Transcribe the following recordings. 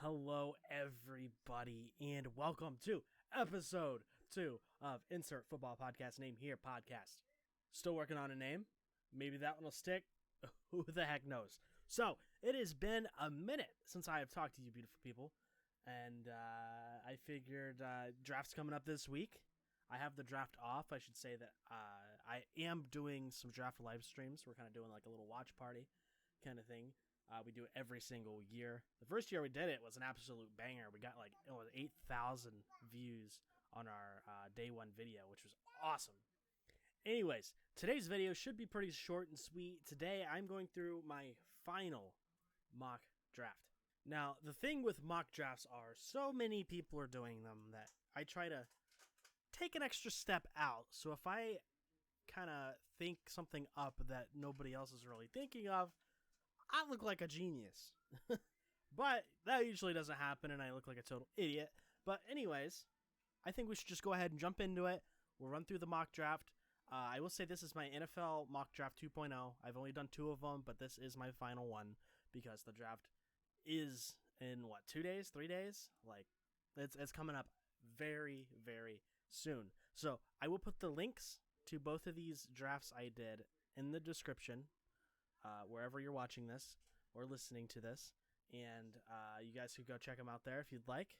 Hello, everybody, and welcome to episode 2 of Insert Football Podcast Name Here podcast. Still working on a name. Maybe that one will stick. Who the heck knows? So, it has been a minute since I have talked to you beautiful people, and I figured draft's coming up this week. I have the draft off. I should say that I am doing some draft live streams. We're kind of doing like a little watch party kind of thing. We do it every single year. The first year we did it was an absolute banger. We got like 8,000 views on our day one video, which was awesome. Anyways, today's video should be pretty short and sweet. Today I'm going through my final mock draft. Now, the thing with mock drafts are so many people are doing them that I try to take an extra step out. So if I kind of think something up that nobody else is really thinking of, I look like a genius. But that usually doesn't happen and I look like a total idiot. But anyways, I think we should just go ahead and jump into it. We'll run through the mock draft. I will say this is my NFL mock draft 2.0. I've only done 2 of them, but this is my final one because the draft is in 2 days, 3 days? Like it's coming up very, very soon. So I will put the links to both of these drafts I did in the description. Wherever you're watching this or listening to this, and you guys could go check them out there if you'd like.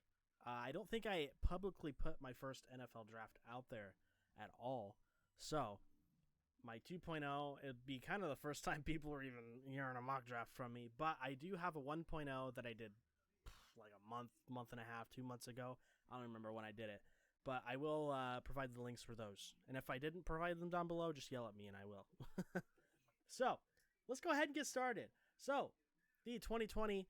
I don't think I publicly put my first NFL draft out there at all, so my 2.0, it'd be kind of the first time people are even hearing a mock draft from me, but I do have a 1.0 that I did like a month and a half, 2 months ago. I don't remember when I did it, but I will provide the links for those, and if I didn't provide them down below, just yell at me and I will. So let's go ahead and get started. So, the 2020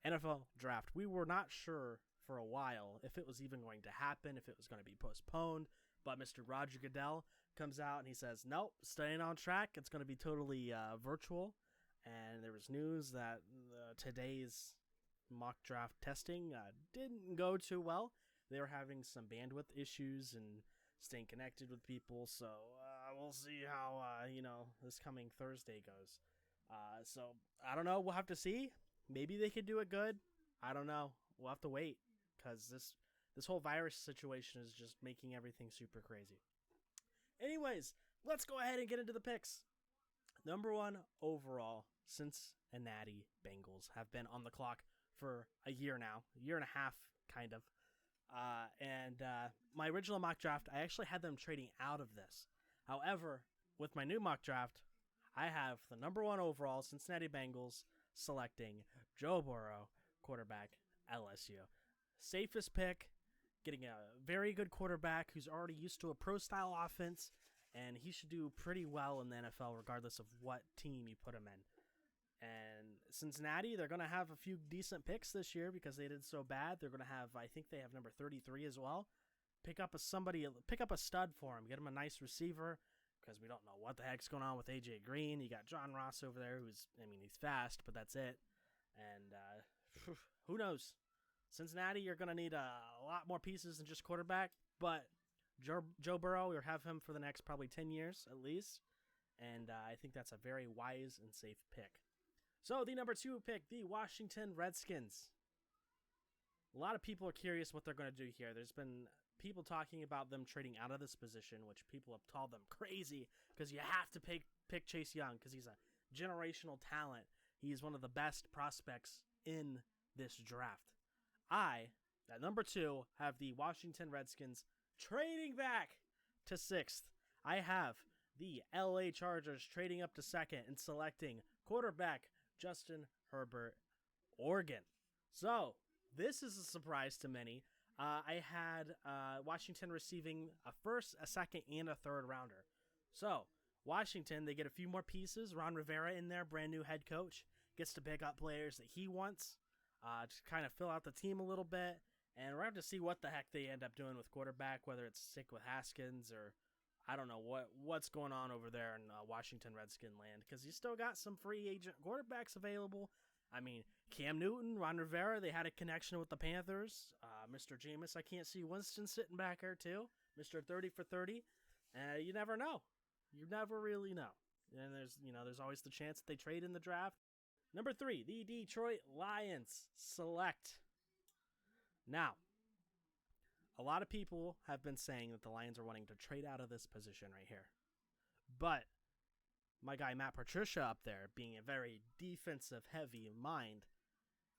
NFL Draft. We were not sure for a while if it was even going to happen, if it was going to be postponed, but Mr. Roger Goodell comes out and he says, nope, staying on track. It's going to be totally virtual. And there was news that today's mock draft testing didn't go too well. They were having some bandwidth issues and staying connected with people, so we'll see how this coming Thursday goes. So I don't know. We'll have to see. Maybe they could do it good. I don't know. We'll have to wait because this whole virus situation is just making everything super crazy. Anyways, let's go ahead and get into the picks. Number 1 overall, Cincinnati Bengals have been on the clock for a year now, a year and a half, kind of. And my original mock draft, I actually had them trading out of this. However, with my new mock draft, I have the number 1 overall Cincinnati Bengals selecting Joe Burrow, quarterback, LSU. Safest pick, getting a very good quarterback who's already used to a pro-style offense, and he should do pretty well in the NFL regardless of what team you put him in. And Cincinnati, they're going to have a few decent picks this year because they did so bad. They're going to have, I think they have number 33 as well. Pick up a stud for him. Get him a nice receiver because we don't know what the heck's going on with AJ Green. You got John Ross over there he's fast, but that's it. And who knows? Cincinnati, you're going to need a lot more pieces than just quarterback, but Joe Burrow, you'll have him for the next probably 10 years at least. And I think that's a very wise and safe pick. So, the number 2 pick, the Washington Redskins. A lot of people are curious what they're going to do here. There's been people talking about them trading out of this position, which people have called them crazy because you have to pick Chase Young because he's a generational talent. He's one of the best prospects in this draft. I, at number 2, have the Washington Redskins trading back to 6th. I have the LA Chargers trading up to 2nd and selecting quarterback Justin Herbert, Oregon. So, this is a surprise to many. I had Washington receiving a 1st, a 2nd, and a 3rd rounder. So, Washington, they get a few more pieces. Ron Rivera in there, brand new head coach, gets to pick up players that he wants to kind of fill out the team a little bit. And we're going to have to see what the heck they end up doing with quarterback, whether it's stick with Haskins or I don't know what's going on over there in Washington Redskin land because you still got some free agent quarterbacks available. I mean, Cam Newton, Ron Rivera, they had a connection with the Panthers. Mr. Jameis, I can't see Winston sitting back there too. Mr. 30 for 30. You never know. You never really know. And there's always the chance that they trade in the draft. Number 3, the Detroit Lions select Now, a lot of people have been saying that the Lions are wanting to trade out of this position right here. But my guy Matt Patricia up there, being a very defensive-heavy mind,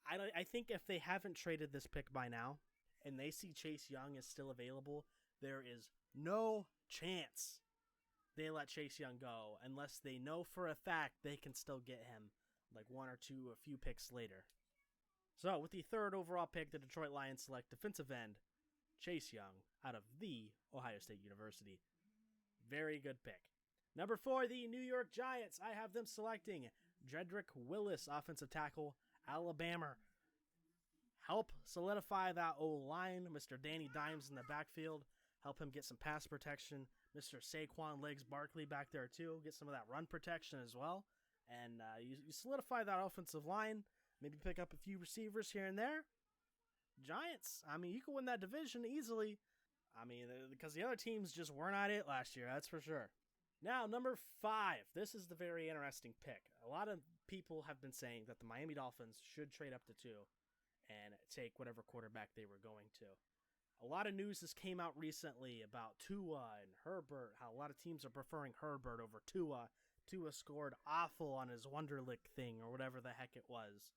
I think if they haven't traded this pick by now, and they see Chase Young is still available, there is no chance they let Chase Young go unless they know for a fact they can still get him like one or two, a few picks later. So with the 3rd overall pick, the Detroit Lions select defensive end Chase Young out of the Ohio State University. Very good pick. Number 4, the New York Giants. I have them selecting Jedrick Willis, offensive tackle, Alabama. Help solidify that O-line. Mr. Danny Dimes in the backfield. Help him get some pass protection. Mr. Saquon Legs Barkley back there too. Get some of that run protection as well. And you solidify that offensive line. Maybe pick up a few receivers here and there. Giants, I mean, you can win that division easily. I mean, because the other teams just weren't at it last year, that's for sure. Now, number 5. This is the very interesting pick. A lot of people have been saying that the Miami Dolphins should trade up to 2 and take whatever quarterback they were going to. A lot of news has came out recently about Tua and Herbert, how a lot of teams are preferring Herbert over Tua. Tua scored awful on his Wonderlic thing or whatever the heck it was.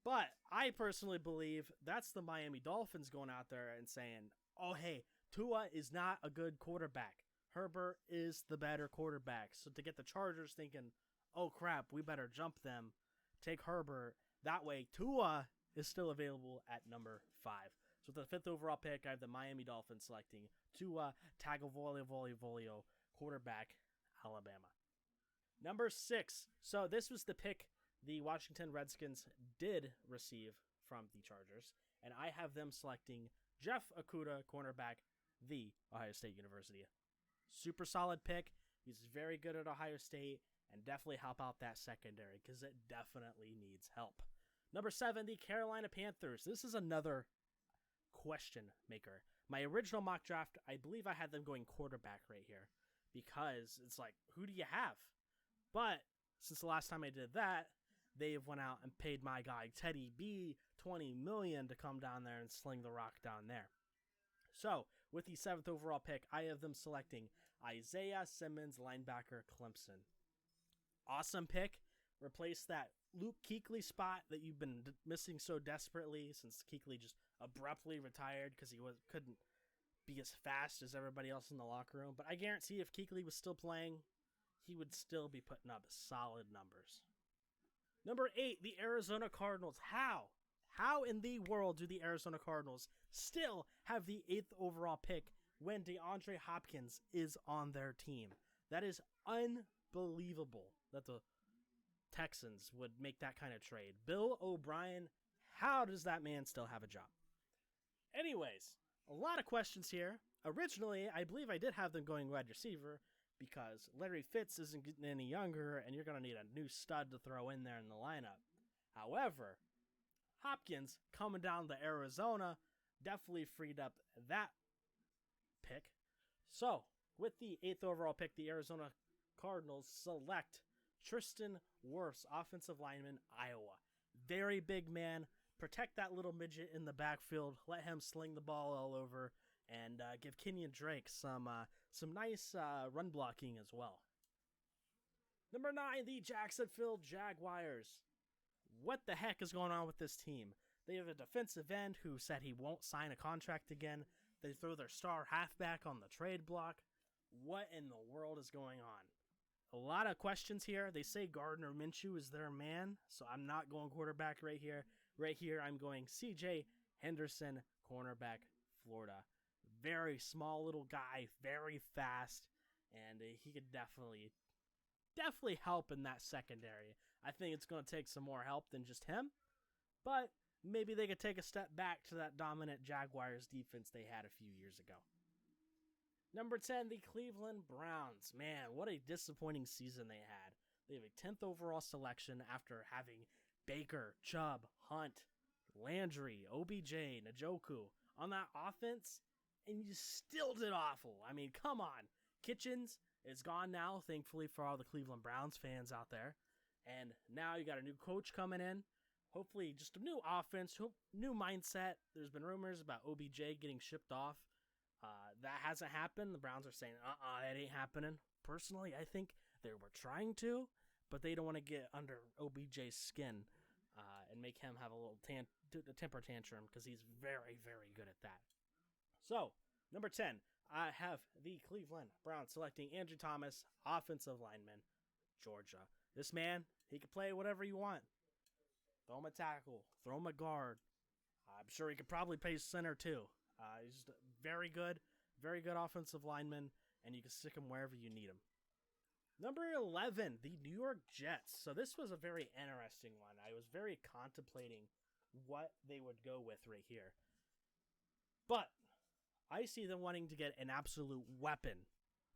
But I personally believe that's the Miami Dolphins going out there and saying, oh, hey, Tua is not a good quarterback. Herbert is the better quarterback. So to get the Chargers thinking, oh, crap, we better jump them, take Herbert. That way, Tua is still available at number 5. So with the 5th overall pick, I have the Miami Dolphins selecting Tua Tagovailoa, quarterback, Alabama. Number 6. So this was the pick the Washington Redskins did receive from the Chargers, and I have them selecting Jeff Okudah, cornerback, the Ohio State University. Super solid pick. He's very good at Ohio State, and definitely help out that secondary because it definitely needs help. Number 7, the Carolina Panthers. This is another question maker. My original mock draft, I believe I had them going quarterback right here because it's like, who do you have? But since the last time I did that, they have went out and paid my guy Teddy B $20 million to come down there and sling the rock down there. So with the 7th overall pick, I have them selecting Isaiah Simmons, linebacker, Clemson. Awesome pick. Replace that Luke Kuechly spot that you've been missing so desperately since Kuechly just abruptly retired because he couldn't be as fast as everybody else in the locker room. But I guarantee if Kuechly was still playing, he would still be putting up solid numbers. Number 8, the Arizona Cardinals. How in the world do the Arizona Cardinals still have the 8th overall pick when DeAndre Hopkins is on their team? That is unbelievable that the Texans would make that kind of trade. Bill O'Brien, how does that man still have a job? Anyways, a lot of questions here. Originally, I believe I did have them going wide receiver because Larry Fitz isn't getting any younger and you're going to need a new stud to throw in there in the lineup. However, Hopkins coming down to Arizona definitely freed up that pick. So, with the 8th overall pick, the Arizona Cardinals select Tristan Wirfs, offensive lineman, Iowa. Very big man. Protect that little midget in the backfield. Let him sling the ball all over and give Kenyon Drake some nice run blocking as well. Number 9, the Jacksonville Jaguars. What the heck is going on with this team? They have a defensive end who said he won't sign a contract again. They throw their star halfback on the trade block. What in the world is going on? A lot of questions here. They say Gardner Minshew is their man, so I'm not going quarterback right here. Right here, I'm going C.J. Henderson, cornerback, Florida. Very small little guy, very fast, and he could definitely help in that secondary. I think it's going to take some more help than just him, but maybe they could take a step back to that dominant Jaguars defense they had a few years ago. Number 10, the Cleveland Browns. Man, what a disappointing season they had. They have a 10th overall selection after having Baker, Chubb, Hunt, Landry, OBJ, Njoku on that offense, and you still did awful. I mean, come on. Kitchens is gone now, thankfully for all the Cleveland Browns fans out there. And now you got a new coach coming in. hopefully just a new offense, new mindset. There's been rumors about OBJ getting shipped off. That hasn't happened. The Browns are saying, it ain't happening. Personally, I think they were trying to, but they don't want to get under OBJ's skin and make him have a little temper tantrum because he's very, very good at that. So, number 10, I have the Cleveland Browns selecting Andrew Thomas, offensive lineman, Georgia. This man, he can play whatever you want. Throw him a tackle, throw him a guard. I'm sure he could probably play center too. He's just very good offensive lineman, and you can stick him wherever you need him. Number 11, the New York Jets. So this was a very interesting one. I was very contemplating what they would go with right here. But I see them wanting to get an absolute weapon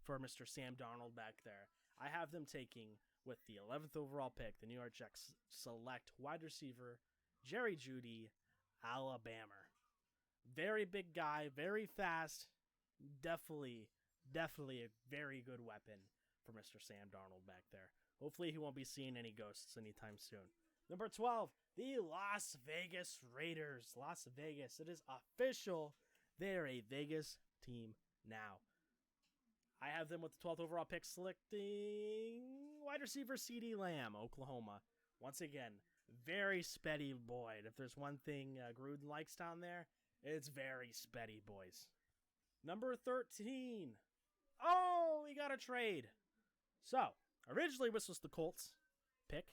for Mr. Sam Darnold back there. I have them taking, with the 11th overall pick, the New York Jets select wide receiver Jerry Jeudy, Alabama. Very big guy, very fast. Definitely a very good weapon for Mr. Sam Darnold back there. Hopefully he won't be seeing any ghosts anytime soon. Number 12, the Las Vegas Raiders. Las Vegas. It is official. They're a Vegas team now. I have them with the 12th overall pick selecting wide receiver CeeDee Lamb, Oklahoma. Once again, very speddy boy. If there's one thing Gruden likes down there, it's very speddy boys. Number 13. Oh, we got a trade. So, originally this was the Colts pick,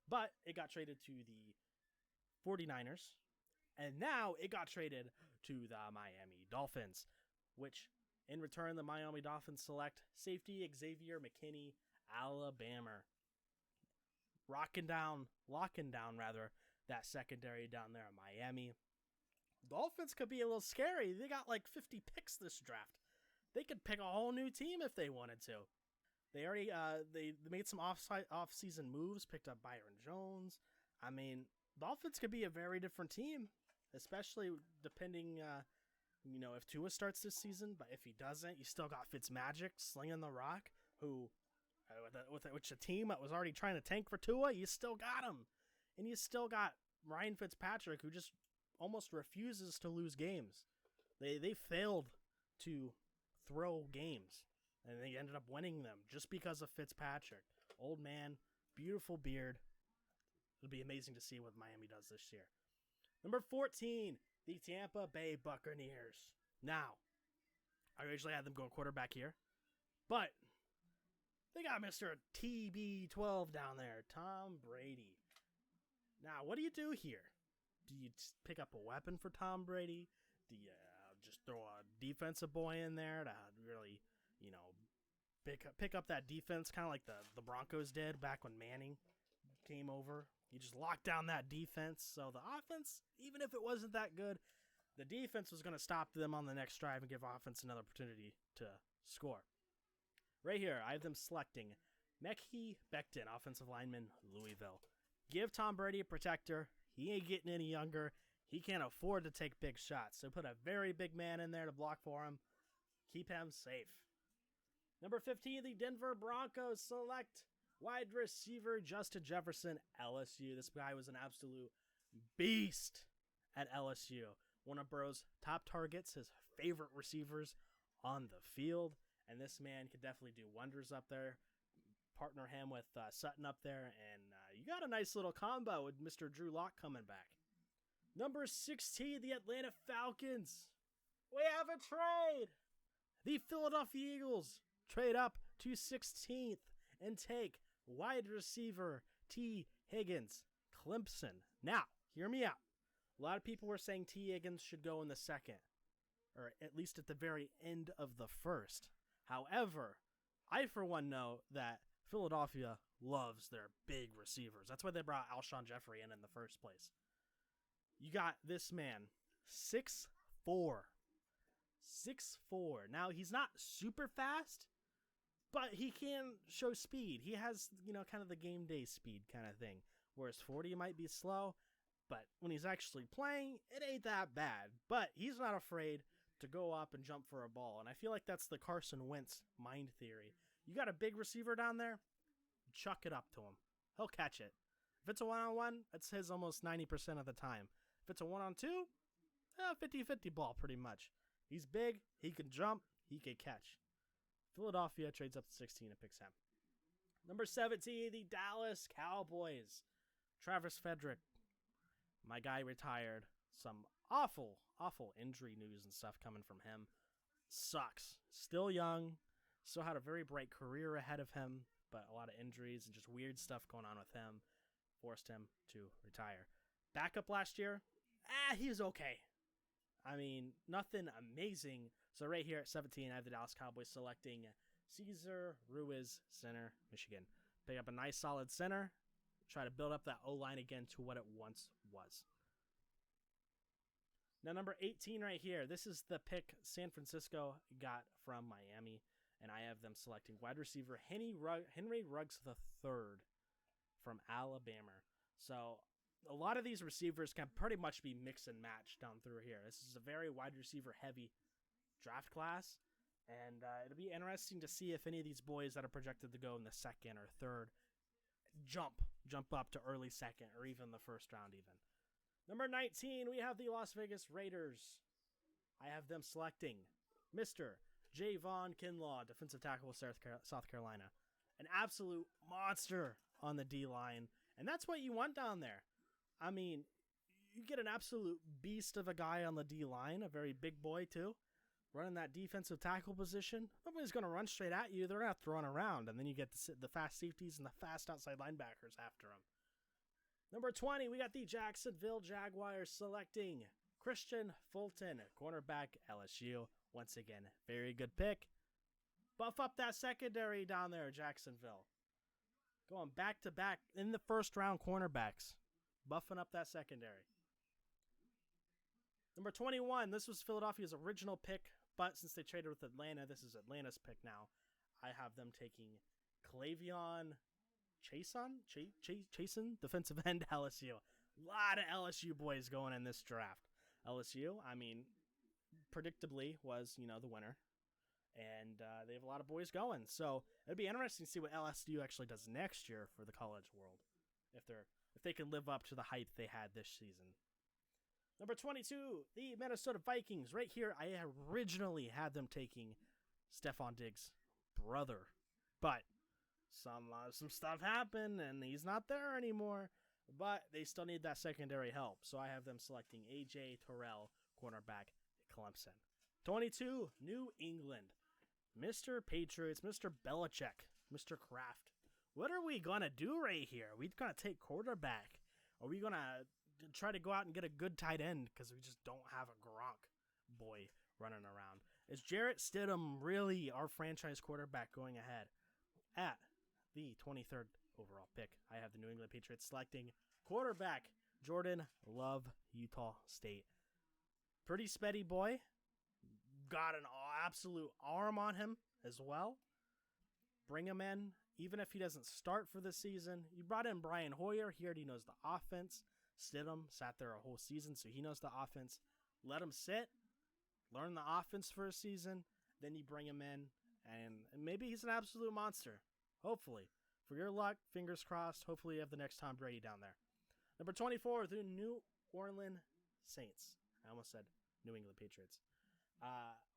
but it got traded to the 49ers. And now it got traded to the Miami Dolphins, which in return, the Miami Dolphins select safety Xavier McKinney, Alabama. Locking down that secondary down there in Miami. Dolphins could be a little scary. They got like 50 picks this draft. They could pick a whole new team if they wanted to. They already they made some off-season moves, picked up Byron Jones. I mean, Dolphins could be a very different team, especially depending, if Tua starts this season. But if he doesn't, you still got Fitzmagic slinging the rock, who, which a team that was already trying to tank for Tua, you still got him. And you still got Ryan Fitzpatrick, who just almost refuses to lose games. They failed to throw games, and they ended up winning them just because of Fitzpatrick. Old man, beautiful beard. It'll be amazing to see what Miami does this year. Number 14, the Tampa Bay Buccaneers. Now, I originally had them going quarterback here, but they got Mr. TB12 down there, Tom Brady. Now, what do you do here? Do you pick up a weapon for Tom Brady? Do you just throw a defensive boy in there to really, pick up that defense, kind of like the Broncos did back when Manning came over? You just lock down that defense. So the offense, even if it wasn't that good, the defense was going to stop them on the next drive and give offense another opportunity to score. Right here, I have them selecting Mekhi Becton, offensive lineman, Louisville. Give Tom Brady a protector. He ain't getting any younger. He can't afford to take big shots. So put a very big man in there to block for him. Keep him safe. Number 15, the Denver Broncos select wide receiver Justin Jefferson, LSU. This guy was an absolute beast at LSU. One of Burrow's top targets, his favorite receivers on the field. And this man could definitely do wonders up there. Partner him with Sutton up there. And you got a nice little combo with Mr. Drew Lock coming back. Number 16, the Atlanta Falcons. We have a trade. The Philadelphia Eagles trade up to 16th and take wide receiver T. Higgins, Clemson. Now, hear me out. A lot of people were saying T. Higgins should go in the second, or at least at the very end of the first. However, I for one know that Philadelphia loves their big receivers. That's why they brought Alshon Jeffrey in the first place. You got this man, 6'4". 6'4". Now, he's not super fast, but he can show speed. He has, kind of the game day speed kind of thing. Whereas 40 might be slow, but when he's actually playing, it ain't that bad. But he's not afraid to go up and jump for a ball. And I feel like that's the Carson Wentz mind theory. You got a big receiver down there, chuck it up to him. He'll catch it. If it's a one-on-one, it's his almost 90% of the time. If it's a one-on-two, 50-50 ball pretty much. He's big, he can jump, he can catch. Philadelphia trades up to 16 and picks him. Number 17, the Dallas Cowboys. Travis Frederick, my guy, retired. Some awful injury news and stuff coming from him. Sucks. Still young, still had a very bright career ahead of him, but a lot of injuries and just weird stuff going on with him forced him to retire. Backup last year, he was okay. I mean, nothing amazing. So right here at 17, I have the Dallas Cowboys selecting Cesar Ruiz, center, Michigan. Pick up a nice solid center. Try to build up that O-line again to what it once was. Now, number 18 right here. This is the pick San Francisco got from Miami. And I have them selecting wide receiver Henry Ruggs III from Alabama. So a lot of these receivers can pretty much be mix and match down through here. This is a very wide receiver heavy draft class. And it'll be interesting to see if any of these boys that are projected to go in the second or third jump up to early second or even the first round even. Number 19, we have the Las Vegas Raiders. I have them selecting Mr. Javon Kinlaw, defensive tackle with South Carolina. An absolute monster on the D-line. And that's what you want down there. I mean, you get an absolute beast of a guy on the D-line, a very big boy too, running that defensive tackle position. Nobody's going to run straight at you. They're going to have to run around, and then you get the fast safeties and the fast outside linebackers after them. Number 20, we got the Jacksonville Jaguars selecting Christian Fulton, cornerback, LSU. Once again, very good pick. Buff up that secondary down there, Jacksonville. Going back-to-back in the first-round cornerbacks. Buffing up that secondary. Number 21, this was Philadelphia's original pick, but since they traded with Atlanta, this is Atlanta's pick now. I have them taking Clavion Chason, defensive end, LSU. A lot of LSU boys going in this draft. LSU, I mean, predictably was, the winner. And they have a lot of boys going. So it'd be interesting to see what LSU actually does next year for the college world. If they can live up to the hype they had this season. Number 22, the Minnesota Vikings. Right here, I originally had them taking Stephon Diggs' brother. But some stuff happened, and he's not there anymore. But they still need that secondary help. So I have them selecting A.J. Terrell, cornerback, Clemson. 22, New England. Mr. Patriots, Mr. Belichick, Mr. Kraft. What are we going to do right here? Are we going to take quarterback? Are we going to try to go out and get a good tight end because we just don't have a Gronk boy running around? Is Jarrett Stidham really our franchise quarterback going ahead? At the 23rd overall pick, I have the New England Patriots selecting quarterback Jordan Love, Utah State. Pretty speedy boy. Got an absolute arm on him as well. Bring him in, even if he doesn't start for the season. You brought in Brian Hoyer. He already knows the offense. Stidham sat there a whole season, so he knows the offense. Let him sit, learn the offense for a season, then you bring him in, and maybe he's an absolute monster. Hopefully. For your luck, fingers crossed, hopefully you have the next Tom Brady down there. Number 24, the New Orleans Saints. I almost said New England Patriots.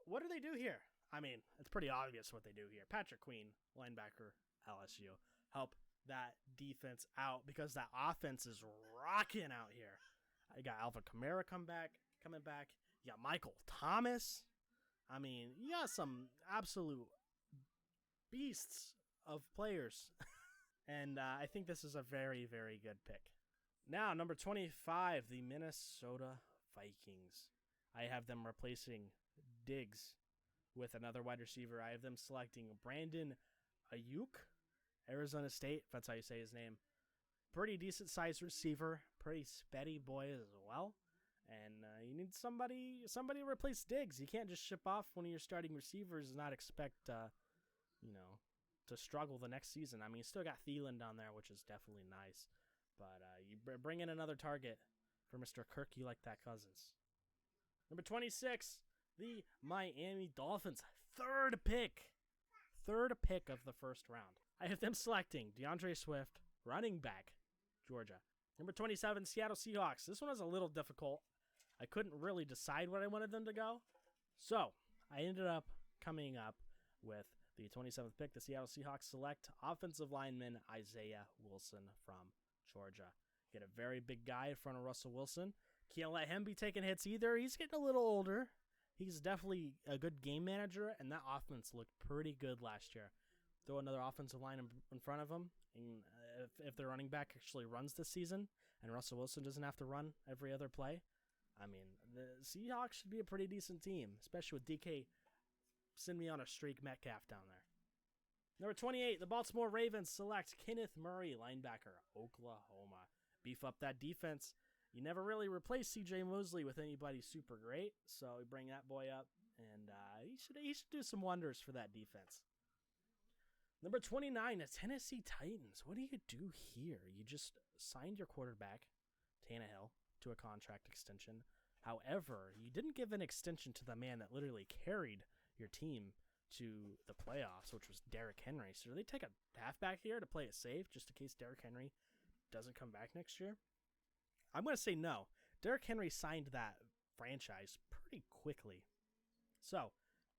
What do they do here? I mean, it's pretty obvious what they do here. Patrick Queen, linebacker, LSU. Help that defense out because that offense is rocking out here. You got Alvin Kamara coming back. You got Michael Thomas. I mean, you got some absolute beasts of players. And I think this is a very, very good pick. Now, number 25, the Minnesota Vikings. I have them replacing Diggs with another wide receiver. I have them selecting Brandon Ayuk, Arizona State, if that's how you say his name. Pretty decent sized receiver, pretty speedy boy as well. And you need somebody to replace Diggs. You can't just ship off one of your starting receivers and not expect, to struggle the next season. I mean, you still got Thielen down there, which is definitely nice. But you bring in another target for Mr. Kirk. You like that, Cousins. Number 26, the Miami Dolphins. Third pick of the first round. I have them selecting DeAndre Swift, running back, Georgia. Number 27, Seattle Seahawks. This one was a little difficult. I couldn't really decide what I wanted them to go. So I ended up coming up with the 27th pick. The Seattle Seahawks select offensive lineman Isaiah Wilson from Georgia. Get a very big guy in front of Russell Wilson. Can't let him be taking hits either. He's getting a little older. He's definitely a good game manager, and that offense looked pretty good last year. Throw another offensive line in front of him, and if their running back actually runs this season, and Russell Wilson doesn't have to run every other play, I mean, the Seahawks should be a pretty decent team, especially with DK send me on a streak Metcalf down there. Number 28, the Baltimore Ravens select Kenneth Murray, linebacker, Oklahoma. Beef up that defense. You never really replace C.J. Mosley with anybody super great, so we bring that boy up, and he should do some wonders for that defense. Number 29, the Tennessee Titans. What do you do here? You just signed your quarterback, Tannehill, to a contract extension. However, you didn't give an extension to the man that literally carried your team to the playoffs, which was Derrick Henry. So do they take a halfback here to play it safe, just in case Derrick Henry doesn't come back next year? I'm going to say no. Derrick Henry signed that franchise pretty quickly. So,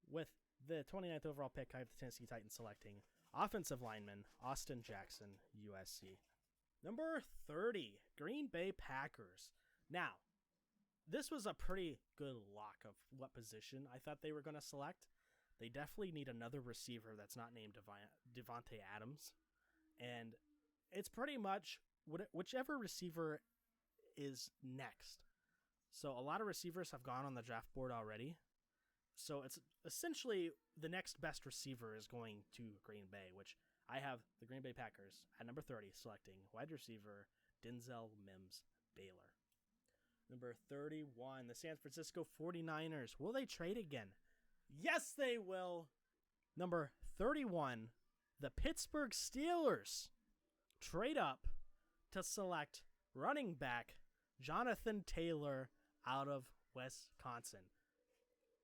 with the 29th overall pick, I have the Tennessee Titans selecting offensive lineman Austin Jackson, USC. Number 30, Green Bay Packers. Now, this was a pretty good lock of what position I thought they were going to select. They definitely need another receiver that's not named Devontae Adams. And it's pretty much whichever receiver is next. So a lot of receivers have gone on the draft board already. So it's essentially the next best receiver is going to Green Bay, which I have the Green Bay Packers at number 30 selecting wide receiver Denzel Mims Baylor. Number 31, the San Francisco 49ers. Will they trade again? Yes, they will. Number 31, the Pittsburgh Steelers trade up to select running back Jonathan Taylor out of Wisconsin.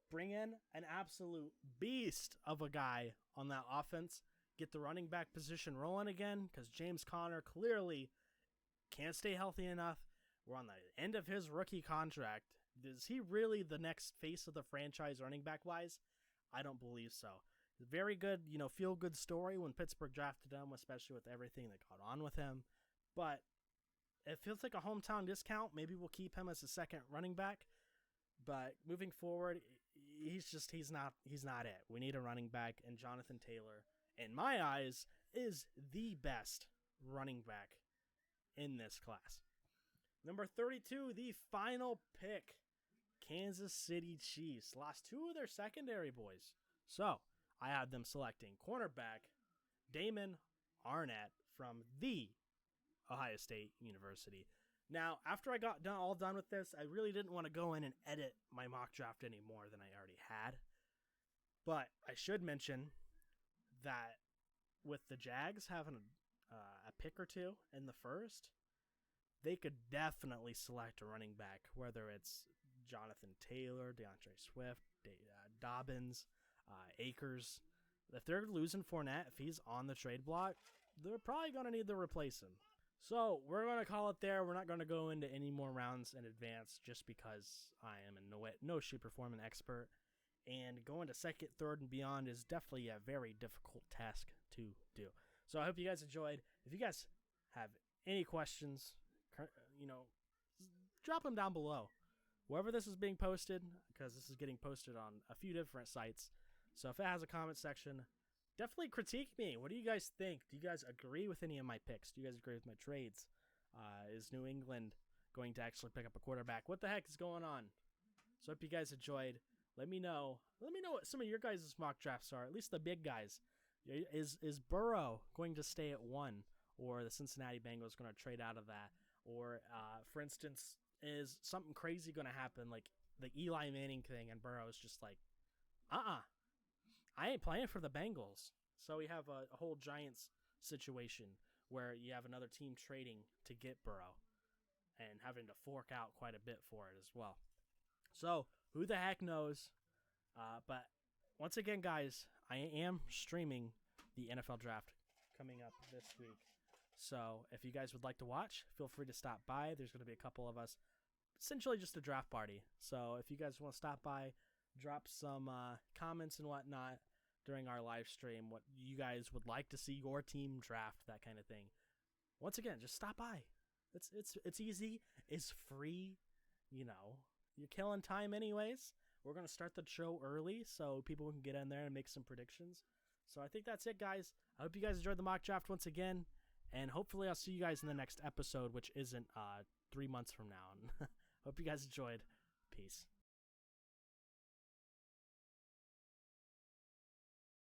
Bring in an absolute beast of a guy on that offense. Get the running back position rolling again because James Conner clearly can't stay healthy enough. We're on the end of his rookie contract. Is he really the next face of the franchise running back wise? I don't believe so. Very good, feel good story when Pittsburgh drafted him, especially with everything that got on with him. But it feels like a hometown discount. Maybe we'll keep him as a second running back. But moving forward, he's not it. We need a running back, and Jonathan Taylor, in my eyes, is the best running back in this class. Number 32, the final pick. Kansas City Chiefs lost two of their secondary boys. So I had them selecting cornerback Damon Arnett from the Ohio State University. Now, after I got all done with this, I really didn't want to go in and edit my mock draft any more than I already had. But I should mention that with the Jags having a pick or two in the first, they could definitely select a running back, whether it's Jonathan Taylor, DeAndre Swift, Dobbins, Akers. If they're losing Fournette, if he's on the trade block, they're probably going to need to replace him. So we're going to call it there. We're not going to go into any more rounds in advance just because I am no shape or form an expert. And going to second, third, and beyond is definitely a very difficult task to do. So I hope you guys enjoyed. If you guys have any questions, drop them down below. Wherever this is being posted, because this is getting posted on a few different sites. So if it has a comment section, definitely critique me. What do you guys think? Do you guys agree with any of my picks? Do you guys agree with my trades? Is New England going to actually pick up a quarterback? What the heck is going on? So I hope you guys enjoyed. Let me know what some of your guys' mock drafts are, at least the big guys. Is Burrow going to stay at 1, or the Cincinnati Bengals going to trade out of that? Or, for instance, is something crazy going to happen, like the Eli Manning thing, and Burrow's just like, I ain't playing for the Bengals. So we have a whole Giants situation where you have another team trading to get Burrow and having to fork out quite a bit for it as well. So who the heck knows? But once again, guys, I am streaming the NFL draft coming up this week. So if you guys would like to watch, feel free to stop by. There's going to be a couple of us, essentially just a draft party. So if you guys want to stop by, drop some comments and whatnot during our live stream, what you guys would like to see your team draft, that kind of thing. Once again, just stop by. It's easy. It's free. You know, you're killing time anyways. We're going to start the show early so people can get in there and make some predictions. So I think that's it, guys. I hope you guys enjoyed the mock draft once again. And hopefully I'll see you guys in the next episode, which isn't 3 months from now. Hope you guys enjoyed. Peace.